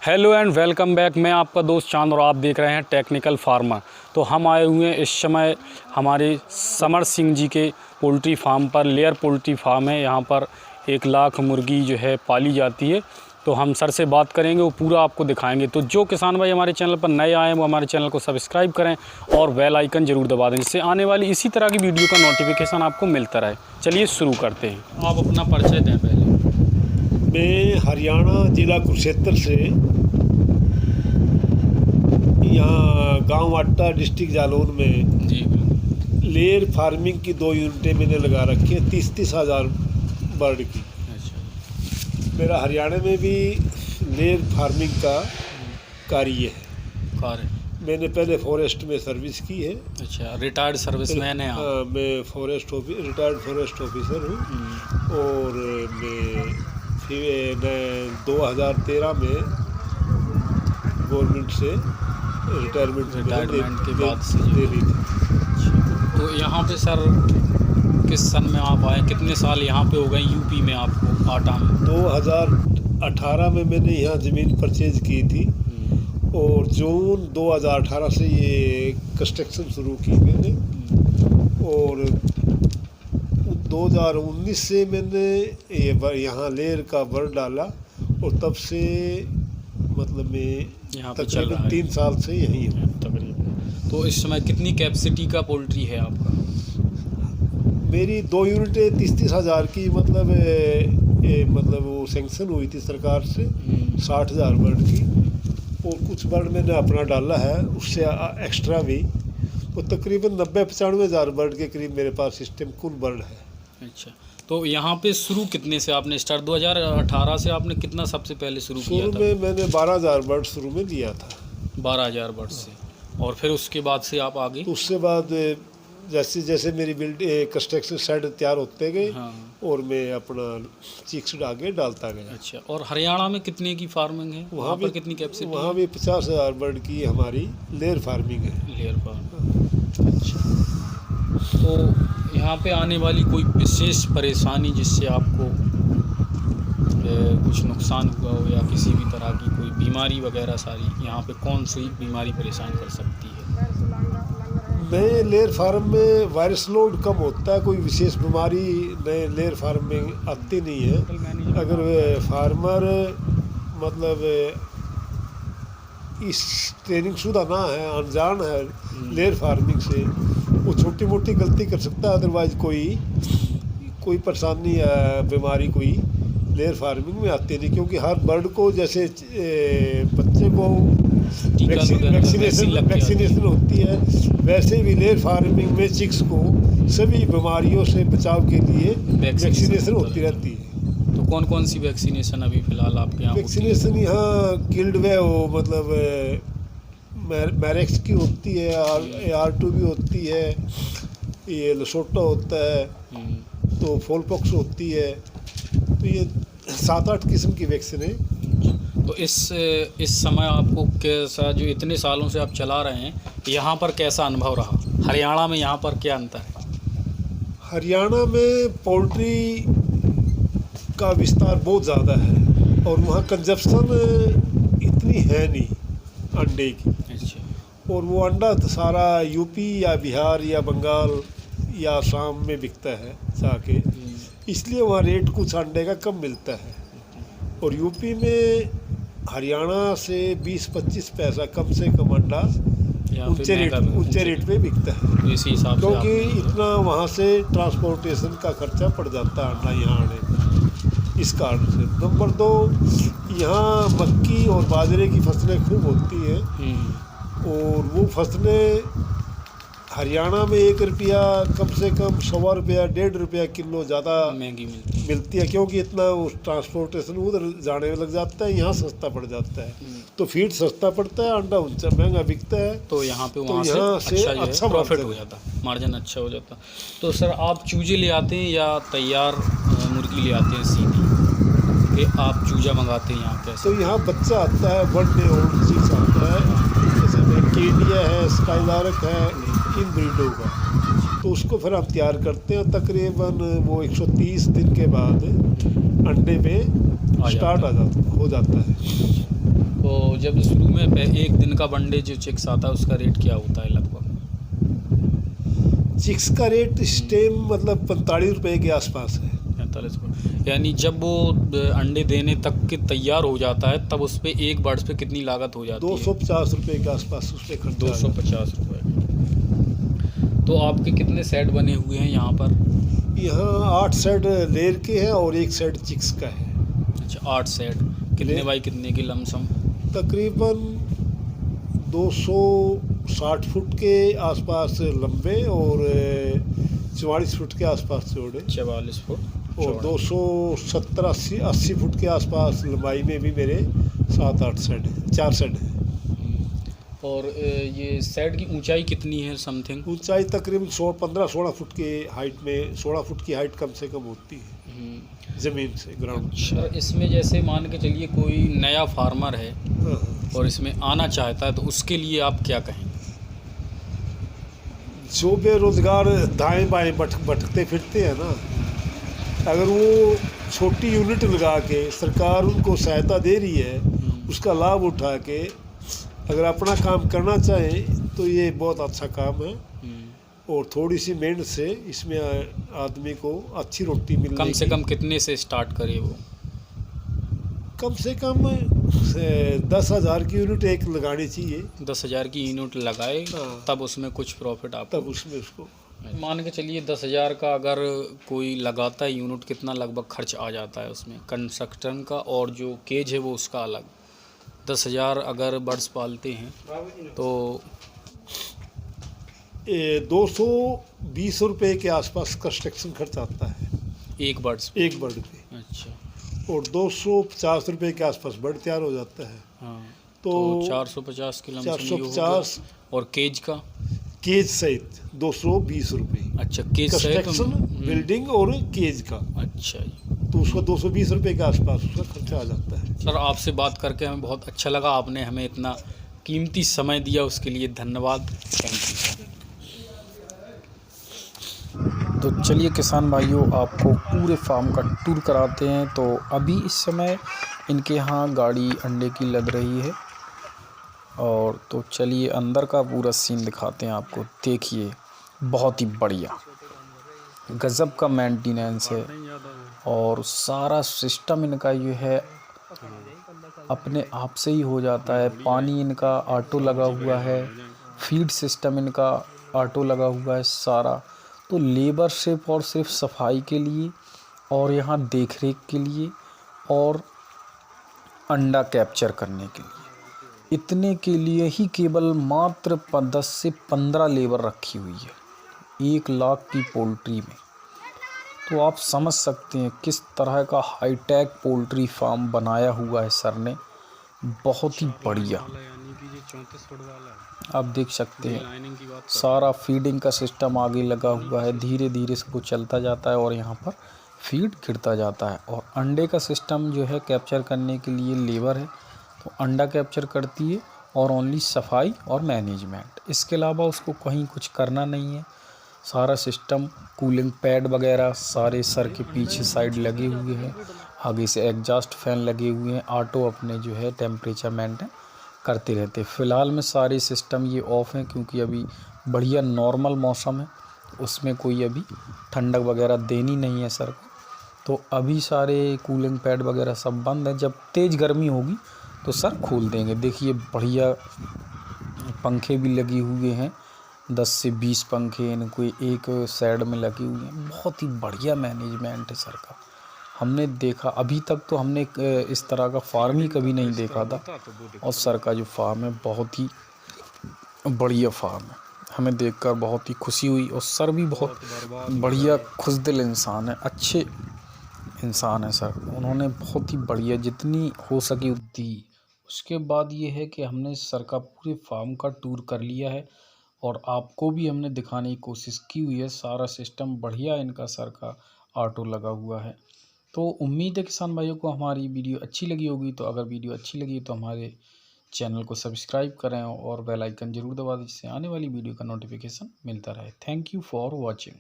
Hello and welcome back. मैं आपका दोस्त चांद और आप देख रहे हैं टेक्निकल फार्मर। तो हम आए हुए हैं इस समय हमारे समर सिंह जी के पोल्ट्री फार्म पर। लेयर पोल्ट्री फार्म है, यहाँ पर 1 लाख मुर्गी जो है पाली जाती है। तो हम सर से बात करेंगे, वो पूरा आपको दिखाएंगे। तो जो किसान भाई हमारे चैनल पर नए आए हैं वो हमारे चैनल को सब्सक्राइब करें और बेल आइकन ज़रूर दबा दें, जिससे आने वाली इसी तरह की वीडियो का नोटिफिकेशन आपको मिलता रहे। चलिए शुरू करते हैं। आप अपना परिचय दें पहले। मैं हरियाणा ज़िला कुरुक्षेत्र से, यहाँ गांव अट्टा डिस्ट्रिक्ट जालौन में जी लेयर फार्मिंग की 2 यूनिटें मैंने लगा रखी है 30-30 हज़ार बर्ड की। अच्छा। मेरा हरियाणा में भी लेयर फार्मिंग का कार्य है। मैंने पहले फॉरेस्ट में सर्विस की है। अच्छा, रिटायर्ड सर्विसमैन है आप? मैं रिटायर्ड फॉरेस्ट ऑफिसर हूँ। और मैं 2013 में गवर्नमेंट से रिटायरमेंट के बाद से ले ली थी। तो यहाँ पे सर किस सन में आप आए? कितने साल यहाँ पे हो गए यूपी में आपको? आटा में 2018 में मैंने यहाँ ज़मीन परचेज की थी और जून 2018 से ये कंस्ट्रक्शन शुरू की मैंने। और 2019 से मैंने ये यहाँ लेयर का बर्ड डाला और तब से मतलब मैं यहाँ पे चल रहा है। 3 साल से यहीं हूँ तकरीबन। तो इस समय कितनी कैपेसिटी का पोल्ट्री है आपका? मेरी 2 यूनिटें 30-30 हज़ार की, मतलब वो सैंक्शन हुई थी सरकार से 60,000 बर्ड की। और कुछ बर्ड मैंने अपना डाला है, उससे एक्स्ट्रा भी। वो तकरीबन 90-95 हज़ार बर्ड के करीब मेरे पास सिस्टम कुल बर्ड है। अच्छा, तो यहाँ पे शुरू कितने से आपने स्टार्ट? 2018 से आपने कितना सबसे पहले शुरू किया था? शुरू में मैंने 12,000 बर्ड शुरू में लिया था। 12,000 बर्ड से, और फिर उसके बाद से आप आगे? उससे बाद जैसे जैसे मेरी कंस्ट्रक्शन साइड तैयार होते गए। हाँ। और मैं अपना चिक्स आगे डालता गया। अच्छा, और हरियाणा में कितने की फार्मिंग है? वहाँ पर कितनी कैपेसिटी? वहाँ भी 50,000 बर्ड की हमारी लेयर फार्मिंग है। Layer farm. अच्छा, तो यहाँ पे आने वाली कोई विशेष परेशानी जिससे आपको कुछ नुकसान हुआ हो, या किसी भी तरह की कोई बीमारी वगैरह? सारी यहाँ पे कौन सी बीमारी परेशान कर सकती है? नए लेयर फार्म में वायरस लोड कम होता है, कोई विशेष बीमारी नए लेयर फार्म में आती नहीं है। अगर फार्मर मतलब इस ट्रेनिंग शुदा ना है, अनजान है लेयर फार्मिंग से, वो छोटी मोटी गलती कर सकता है। अदरवाइज कोई परेशानी या बीमारी कोई लेयर फार्मिंग में आती नहीं, क्योंकि हर बर्ड को जैसे बच्चे को वैक्सीनेशन होती है, वैसे भी लेयर फार्मिंग में चिक्स को सभी बीमारियों से बचाव के लिए वैक्सीनेशन होती रहती है। तो कौन कौन सी वैक्सीनेशन अभी फ़िलहाल आपके यहाँ? वैक्सीनेशन यहाँ किल्ड वे हो, मतलब मैरेक्स की होती है, AR2 भी होती है, ये लसोटा होता है, तो फोलपॉक्स होती है। तो ये 7-8 किस्म की वैक्सीन है। तो इस समय आपको कैसा, जो इतने सालों से आप चला रहे हैं, यहाँ पर कैसा अनुभव रहा? हरियाणा में यहाँ पर क्या अंतर है? हरियाणा में पोल्ट्री का विस्तार बहुत ज़्यादा है और वहाँ कंजप्शन इतनी है नहीं अंडे की। अच्छा। और वो अंडा तो सारा यूपी या बिहार या बंगाल या आसाम में बिकता है जाके, इसलिए वहाँ रेट कुछ अंडे का कम मिलता है। और यूपी में हरियाणा से 20-25 पैसा कम से कम अंडा ऊंचे रेट पे बिकता है। इसी हिसाब से, क्योंकि इतना वहाँ से ट्रांसपोर्टेशन का खर्चा पड़ जाता है अंडा यहाँ आने, इस कारण से। नंबर 2, यहाँ मक्की और बाजरे की फसलें खूब होती हैं और वो फसलें हरियाणा में 1 रुपया कम से कम 100 रुपया 1.5 रुपया किलो ज़्यादा महंगी मिलती है, क्योंकि इतना उस ट्रांसपोर्टेशन उधर जाने में लग जाता है, यहाँ सस्ता पड़ जाता है। तो फीड सस्ता पड़ता है, अंडा ऊंचा महंगा बिकता है, तो यहाँ पे वहाँ से अच्छा प्रॉफिट हो जाता, मार्जिन अच्छा हो जाता। तो सर आप चूजे ले आते हैं या तैयार मुर्गी ले आते हैं सीधी, कि आप चूजा मंगाते हैं यहाँ कैसे? तो यहाँ बच्चा आता है, 1 डे ओल्ड चिक्स आता है, जैसे केडिया है, स्काईलार्क है, इन ब्रीडों का। तो उसको फिर हम तैयार करते हैं। तकरीबन वो 130 दिन के बाद अंडे पे स्टार्ट हो जाता है। तो जब शुरू में एक दिन का वनडे जो चिक्स आता है उसका रेट क्या होता है लगभग? चिक्स का रेट इस टाइम मतलब 45 रुपये के आसपास है। 45 रुपये, यानी जब वो अंडे देने तक के तैयार हो जाता है तब उस पर एक बर्ड्स पे कितनी लागत हो जाती है? 250 रुपये के आसपास उस पर खर्चा। 250 रुपये। तो आपके कितने सेट बने हुए हैं यहाँ पर? यहाँ 8 सेट लेयर के हैं और 1 सेट चिक्स का है। अच्छा, 8 सेट। कितने बाई कितने की लमसम? तकरीबन 260 फुट के आसपास लंबे और 44 फुट के आसपास चौड़े। 44 फुट और 270-80 फुट के आसपास लंबाई में भी मेरे 7-8 सेट हैं, 4 सेट हैं। और ये सेट की ऊंचाई कितनी है समथिंग? ऊंचाई तकरीबन 15-16 फुट के हाइट में, 16 फुट की हाइट कम से कम होती है ज़मीन से, ग्राउंड। अच्छा, इसमें जैसे मान के चलिए कोई नया फार्मर है और इसमें आना चाहता है तो उसके लिए आप क्या कहेंगे? जो बेरोजगार दाएं बाएं भटकते फिरते हैं ना, अगर वो छोटी यूनिट लगा के सरकार उनको सहायता दे रही है, उसका लाभ उठा के अगर अपना काम करना चाहें तो ये बहुत अच्छा काम है। और थोड़ी सी मेहनत से इसमें आदमी को अच्छी रोटी मिलने कम से कम कितने से स्टार्ट करे वो? कम से कम 10,000 की यूनिट एक लगानी चाहिए। 10,000 की यूनिट लगाए हाँ। तब उसमें कुछ प्रॉफिट आप तब उसमें उसको मान के चलिए 10,000 का अगर कोई लगाता है यूनिट, कितना लगभग खर्च आ जाता है उसमें कंस्ट्रक्शन का, और जो केज है वो उसका अलग? 10,000 अगर बर्ड्स पालते हैं तो 220 रुपये के आसपास कंस्ट्रक्शन खर्च आता है एक बर्ड्स? एक बर्ड पे। अच्छा। और 250 रुपये के आसपास बर्ड तैयार हो जाता है। हाँ, तो 450 के लमसम ये हो गया। 450 और केज का? केज सहित 220 रुपये। अच्छा, केज सहित कंस्ट्रक्शन, बिल्डिंग और केज का। अच्छा जी। तो उसका 220 रुपये के आसपास उसका खर्चा आ जाता है। सर, आपसे बात करके हमें बहुत अच्छा लगा। आपने हमें इतना कीमती समय दिया, उसके लिए धन्यवाद। Thank you. तो चलिए किसान भाइयों, आपको पूरे फार्म का टूर कराते हैं। तो अभी इस समय इनके यहाँ गाड़ी अंडे की लग रही है, और तो चलिए अंदर का पूरा सीन दिखाते हैं आपको। देखिए, बहुत ही बढ़िया गज़ब का मेंटेनेंस है, और सारा सिस्टम इनका ये है अपने आप से ही हो जाता है। पानी इनका ऑटो लगा हुआ है, फीड सिस्टम इनका ऑटो लगा हुआ है सारा। तो लेबर सिर्फ और सिर्फ सफाई के लिए और यहाँ देख रेख के लिए और अंडा कैप्चर करने के लिए, इतने के लिए ही केवल मात्र 10 से 15 लेबर रखी हुई है 1 लाख की पोल्ट्री में। तो आप समझ सकते हैं किस तरह का हाईटेक पोल्ट्री फार्म बनाया हुआ है सर ने, बहुत ही बढ़िया। आप देख सकते हैं सारा फीडिंग का सिस्टम आगे लगा हुआ है, धीरे धीरे वो चलता जाता है और यहाँ पर फीड गिरता जाता है। और अंडे का सिस्टम जो है कैप्चर करने के लिए लेबर है, तो अंडा कैप्चर करती है और ओनली सफाई और मैनेजमेंट, इसके अलावा उसको कहीं कुछ करना नहीं है। सारा सिस्टम कूलिंग पैड वगैरह सारे सर के पीछे साइड लगे हुए हैं, आगे से एग्जॉस्ट फैन लगे हुए हैं, ऑटो अपने जो है टेम्परेचर मेंटेन करते रहते। फ़िलहाल में सारे सिस्टम ये ऑफ़ हैं क्योंकि अभी बढ़िया नॉर्मल मौसम है, उसमें कोई अभी ठंडक वगैरह देनी नहीं है सर को। तो अभी सारे कूलिंग पैड वगैरह सब बंद है, जब तेज़ गर्मी होगी तो सर खोल देंगे। देखिए बढ़िया पंखे भी लगे हुए हैं, 10 से 20 पंखे इनको एक साइड में लगे हुए हैं। बहुत ही बढ़िया मैनेजमेंट है सर का। हमने देखा अभी तक तो हमने इस तरह का फार्म ही कभी नहीं देखा था, और सर का जो फार्म है बहुत ही बढ़िया फार्म है। हमें देखकर बहुत ही खुशी हुई, और सर भी बहुत बढ़िया खुशदिल इंसान है, अच्छे इंसान है सर। उन्होंने बहुत ही बढ़िया जितनी हो सकी उतनी। उसके बाद ये है कि हमने सर का पूरे फार्म का टूर कर लिया है, और आपको भी हमने दिखाने की कोशिश की हुई है। सारा सिस्टम बढ़िया इनका सर का ऑटो लगा हुआ है। तो उम्मीद है किसान भाइयों को हमारी वीडियो अच्छी लगी होगी। तो अगर वीडियो अच्छी लगी तो हमारे चैनल को सब्सक्राइब करें और बेल आइकन ज़रूर दबा दें, जिससे आने वाली वीडियो का नोटिफिकेशन मिलता रहे। Thank you for watching.